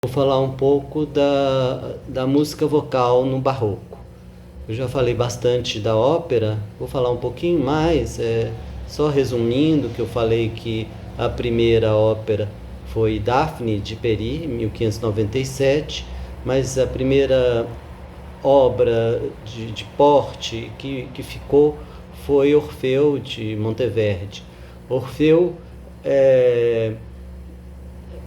Vou falar um pouco da música vocal no barroco. Eu já falei bastante da ópera, vou falar um pouquinho mais, só resumindo que eu falei que a primeira ópera foi Daphne de Peri, 1597, mas a primeira obra de porte que ficou foi Orfeu de Monteverdi. Orfeu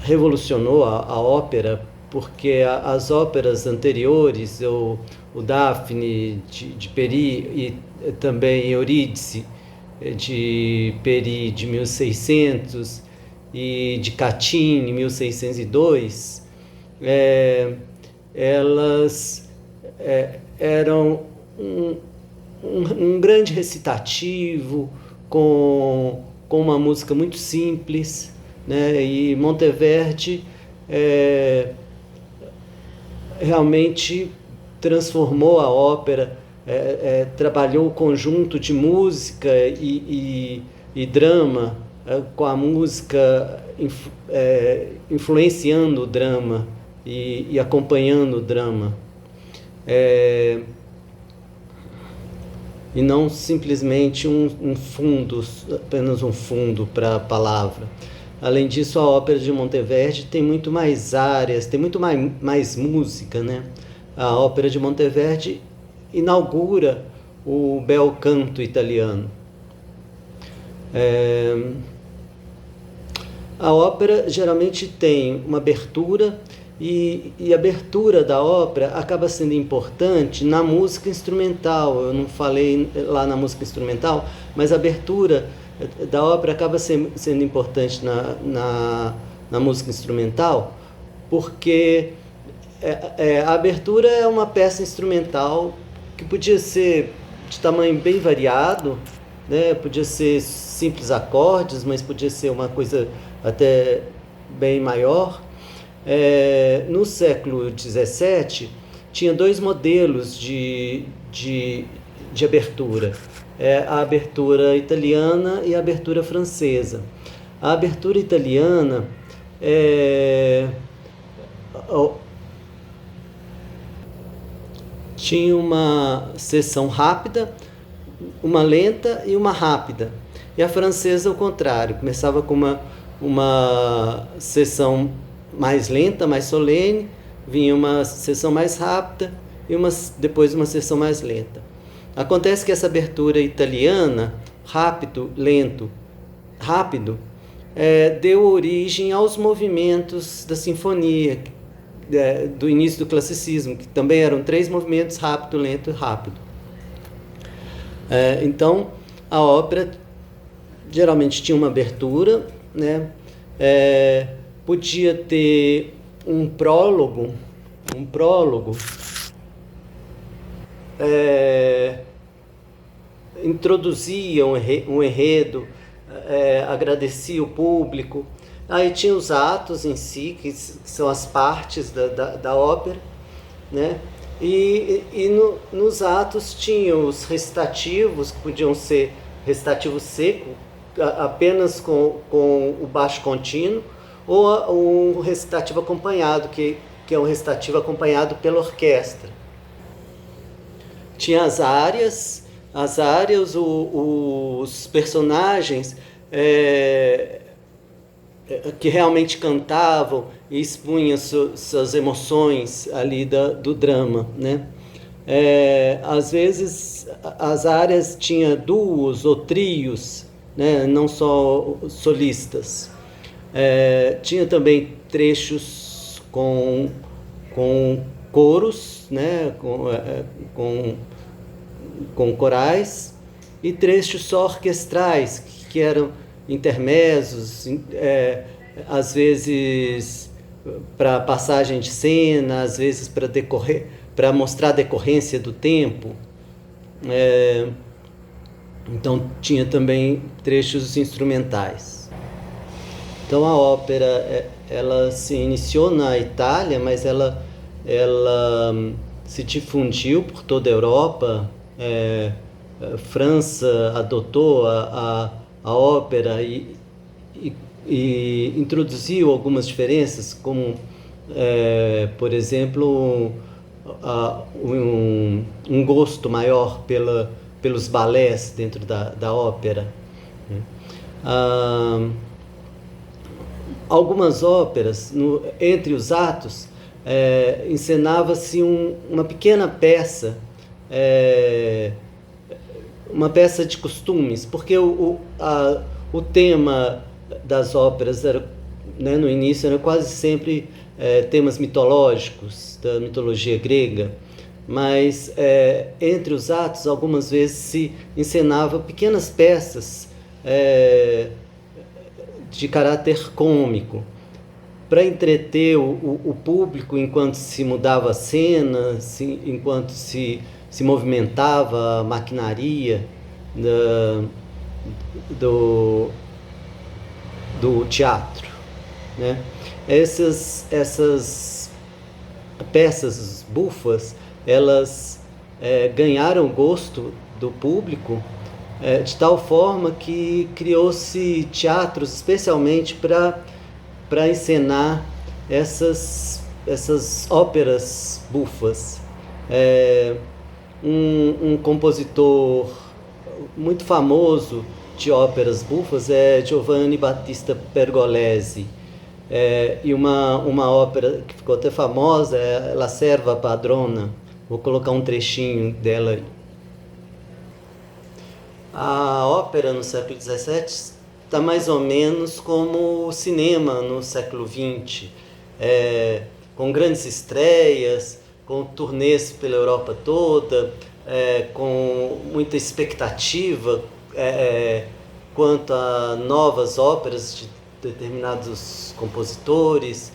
revolucionou a ópera, porque as óperas anteriores, o Daphne de Peri e também Eurídice de Peri de 1600 e de Caccini 1602, elas eram um grande recitativo com uma música muito simples, né? E Monteverdi realmente transformou a ópera, trabalhou o conjunto de música e drama, com a música influenciando o drama e acompanhando o drama. E não simplesmente um fundo, apenas um fundo para a palavra. Além disso, a ópera de Monteverdi tem muito mais áreas, tem muito mais música, né? A ópera de Monteverdi inaugura o bel canto italiano. A ópera geralmente tem uma abertura e a abertura da ópera acaba sendo importante na música instrumental. Eu não falei lá na música instrumental, mas a abertura da ópera acaba sendo importante na música instrumental, porque a abertura é uma peça instrumental que podia ser de tamanho bem variado, né? Podia ser simples acordes, mas podia ser uma coisa até bem maior. No século XVII, tinha dois modelos de abertura. A abertura italiana e a abertura francesa. A abertura italiana tinha uma seção rápida, uma lenta e uma rápida. E a francesa, ao contrário, começava com uma seção mais lenta, mais solene, vinha uma seção mais rápida e depois uma seção mais lenta. Acontece que essa abertura italiana, rápido, lento, rápido, deu origem aos movimentos da sinfonia, do início do classicismo, que também eram 3 movimentos, rápido, lento e rápido. Então, a ópera geralmente tinha uma abertura, né? Podia ter um prólogo, introduzia um enredo, agradecia o público. Aí tinha os atos em si, que são as partes da ópera, né? Nos atos tinha os recitativos, que podiam ser recitativo seco, apenas com o baixo contínuo, ou um recitativo acompanhado, que é um recitativo acompanhado pela orquestra. Tinha as áreas, os personagens que realmente cantavam e expunham suas emoções ali do drama, né? Às vezes as áreas tinham duos ou trios, né? Não só solistas. Tinha também trechos com coros, né? Com corais, e trechos só orquestrais, que eram intermessos, às vezes para passagem de cena, às vezes para mostrar a decorrência do tempo. Então tinha também trechos instrumentais. Então a ópera ela se iniciou na Itália, mas ela se difundiu por toda a Europa. A França adotou a ópera e introduziu algumas diferenças, como por exemplo, um gosto maior pelos balés dentro da ópera. Algumas óperas, entre os atos, encenava-se uma pequena peça, uma peça de costumes, porque o tema das óperas era, né, no início era quase sempre temas mitológicos, da mitologia grega, mas entre os atos algumas vezes se encenava pequenas peças de caráter cômico, para entreter o público enquanto se mudava a cena, enquanto se movimentava a maquinaria do teatro, né? Essas peças bufas, elas ganharam o gosto do público de tal forma que criou-se teatros especialmente para encenar essas óperas bufas. Um compositor muito famoso de óperas bufas é Giovanni Battista Pergolesi. E uma ópera que ficou até famosa é La Serva Padrona. Vou colocar um trechinho dela aí. A ópera no século XVII está mais ou menos como o cinema no século XX, com grandes estreias, com turnês pela Europa toda, com muita expectativa quanto a novas óperas de determinados compositores,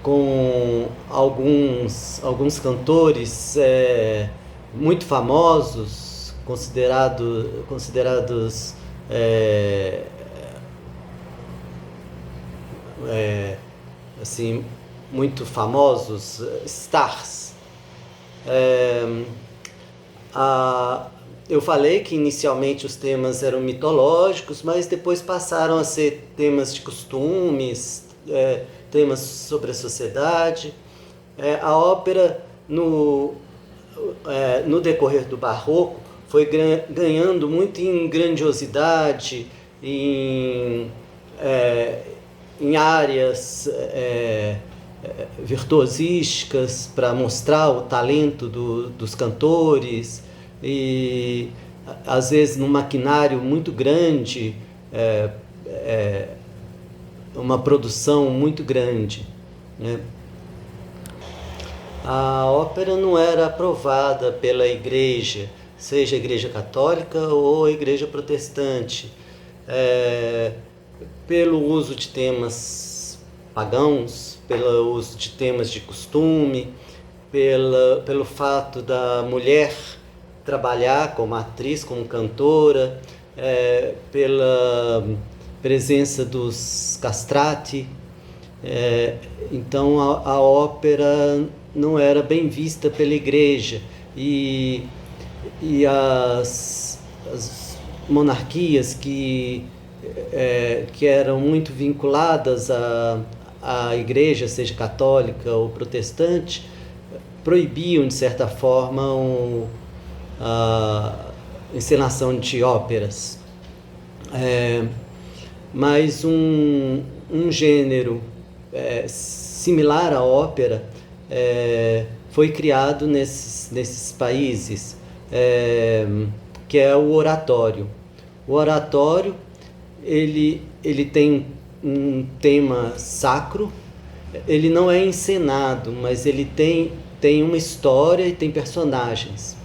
com alguns cantores muito famosos, considerados assim, muito famosos, stars. Eu falei que inicialmente os temas eram mitológicos, mas depois passaram a ser temas de costumes, temas sobre a sociedade. A ópera, no decorrer do Barroco, foi ganhando muito em grandiosidade, em áreas virtuosísticas para mostrar o talento dos cantores, e às vezes num maquinário muito grande, uma produção muito grande, né? A ópera não era aprovada pela igreja, seja a igreja católica ou a igreja protestante, pelo uso de temas pagãos, pelo uso de temas de costume, pelo fato da mulher trabalhar como atriz, como cantora, pela presença dos castrati. Então a ópera não era bem vista pela igreja, e as monarquias que eram muito vinculadas à igreja, seja católica ou protestante, proibiam de certa forma a encenação de óperas. Mas um gênero similar à ópera foi criado nesses países, que é o oratório. O oratório, ele tem um tema sacro, ele não é encenado, mas ele tem uma história e tem personagens.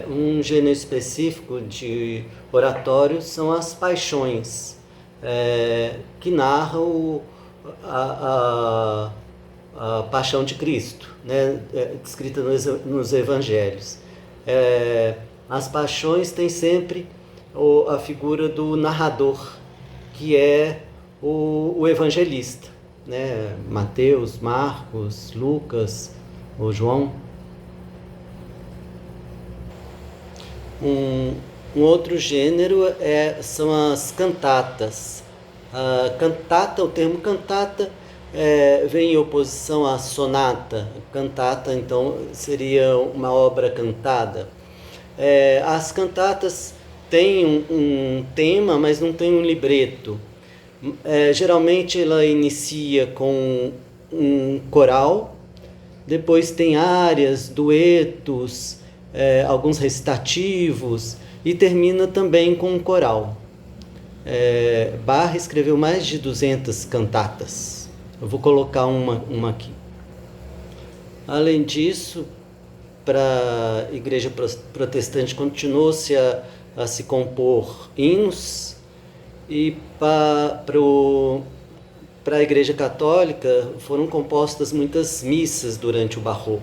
Um gênero específico de oratório são as paixões, que narram a paixão de Cristo, né, descrita nos evangelhos. As paixões têm sempre a figura do narrador, que é o evangelista, né, Mateus, Marcos, Lucas ou João. Um outro gênero são as cantatas. A cantata, o termo cantata vem em oposição à sonata. Cantata, então, seria uma obra cantada. As cantatas têm um tema, mas não tem um libreto. Geralmente ela inicia com um coral, depois tem áreas, duetos, alguns recitativos e termina também com um coral. Bach escreveu mais de 200 cantatas. Eu vou colocar uma aqui. Além disso, para a igreja protestante continuou-se a se compor hinos, e para a igreja católica foram compostas muitas missas durante o Barroco.